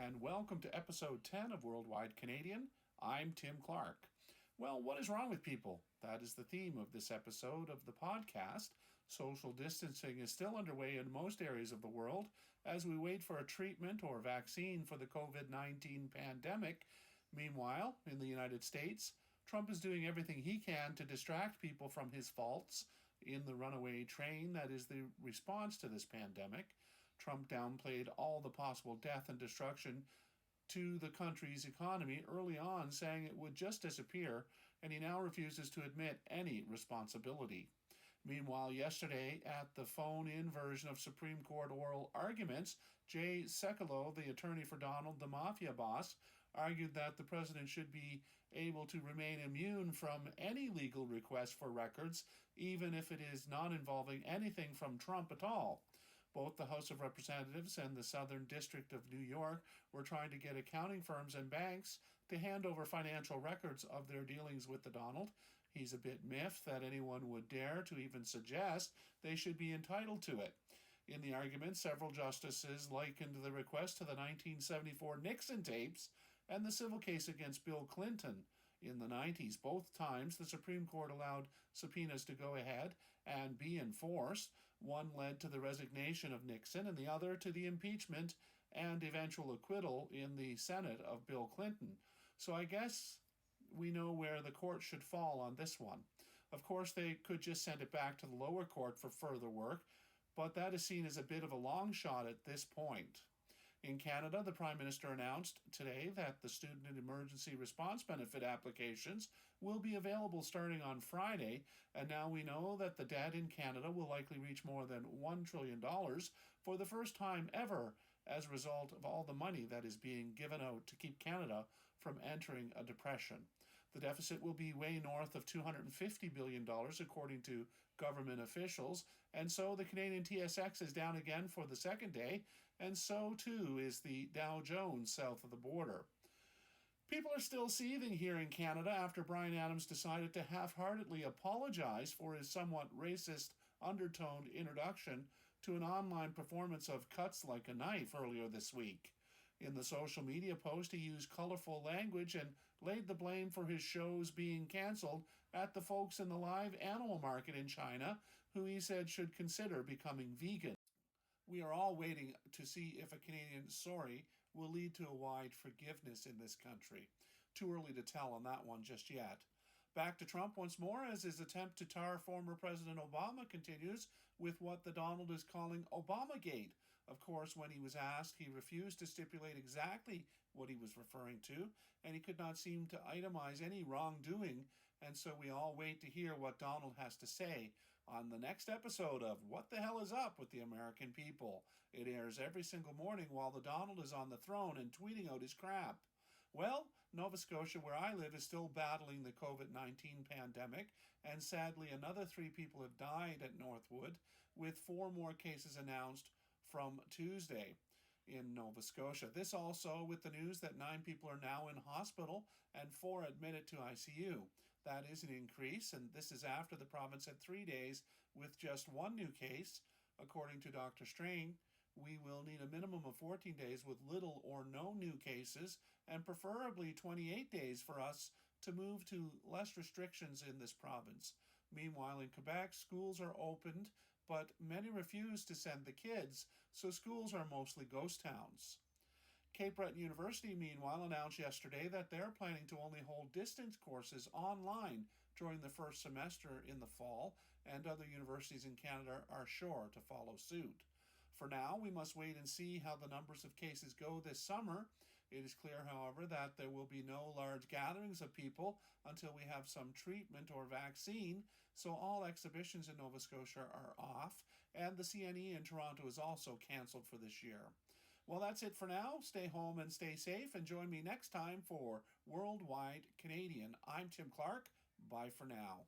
and welcome to episode 10 of Worldwide Canadian. I'm Tim Clark. Well, what is wrong with people? That is the theme of this episode of the podcast. Social distancing is still underway in most areas of the world as we wait for a treatment or vaccine for the COVID-19 pandemic. Meanwhile, in the United States, Trump is doing everything he can to distract people from his faults in the runaway train that is the response to this pandemic. Trump downplayed all the possible death and destruction to the country's economy early on, saying it would just disappear, and he now refuses to admit any responsibility. Meanwhile, yesterday, at the phone-in version of Supreme Court oral arguments, Jay Sekulow, the attorney for Donald, the mafia boss, argued that the president should be able to remain immune from any legal request for records, even if it is not involving anything from Trump at all. Both the House of Representatives and the Southern District of New York were trying to get accounting firms and banks to hand over financial records of their dealings with the Donald. He's a bit miffed that anyone would dare to even suggest they should be entitled to it. In the argument, several justices likened the request to the 1974 Nixon tapes and the civil case against Bill Clinton in the 90s. Both times, the Supreme Court allowed subpoenas to go ahead and be enforced. One led to the resignation of Nixon, and the other to the impeachment and eventual acquittal in the Senate of Bill Clinton. So I guess we know where the court should fall on this one. Of course, they could just send it back to the lower court for further work, but that is seen as a bit of a long shot at this point. In Canada, the Prime Minister announced today that the Student and Emergency Response Benefit applications will be available starting on Friday, and now we know that the debt in Canada will likely reach more than $1 trillion for the first time ever as a result of all the money that is being given out to keep Canada from entering a depression. The deficit will be way north of $250 billion, according to government officials, and so the Canadian TSX is down again for the second day, and so too is the Dow Jones south of the border. People are still seething here in Canada after Bryan Adams decided to half-heartedly apologize for his somewhat racist undertoned introduction to an online performance of Cuts Like a Knife earlier this week. In the social media post, he used colorful language and laid the blame for his shows being cancelled at the folks in the live animal market in China, who he said should consider becoming vegan. We are all waiting to see if a Canadian sorry will lead to a wide forgiveness in this country. Too early to tell on that one just yet. Back to Trump once more as his attempt to tar former President Obama continues with what the Donald is calling Obamagate. Of course, when he was asked, he refused to stipulate exactly what he was referring to, and he could not seem to itemize any wrongdoing, and so we all wait to hear what Donald has to say on the next episode of What the Hell is Up with the American People. It airs every single morning while the Donald is on the throne and tweeting out his crap. Well, Nova Scotia, where I live, is still battling the COVID-19 pandemic, and sadly another 3 people have died at Northwood, with 4 more cases announced from Tuesday in Nova Scotia. This also with the news that 9 people are now in hospital and 4 admitted to ICU. That is an increase, and this is after the province had 3 days with just 1 new case. According to Dr. Strain, we will need a minimum of 14 days with little or no new cases, and preferably 28 days for us to move to less restrictions in this province. Meanwhile, in Quebec, schools are opened, but many refuse to send the kids, so schools are mostly ghost towns. Cape Breton University, meanwhile, announced yesterday that they're planning to only hold distance courses online during the first semester in the fall, and other universities in Canada are sure to follow suit. For now, we must wait and see how the numbers of cases go this summer. It is clear, however, that there will be no large gatherings of people until we have some treatment or vaccine, so all exhibitions in Nova Scotia are off, and the CNE in Toronto is also cancelled for this year. Well, that's it for now. Stay home and stay safe, and join me next time for Worldwide Canadian. I'm Tim Clark. Bye for now.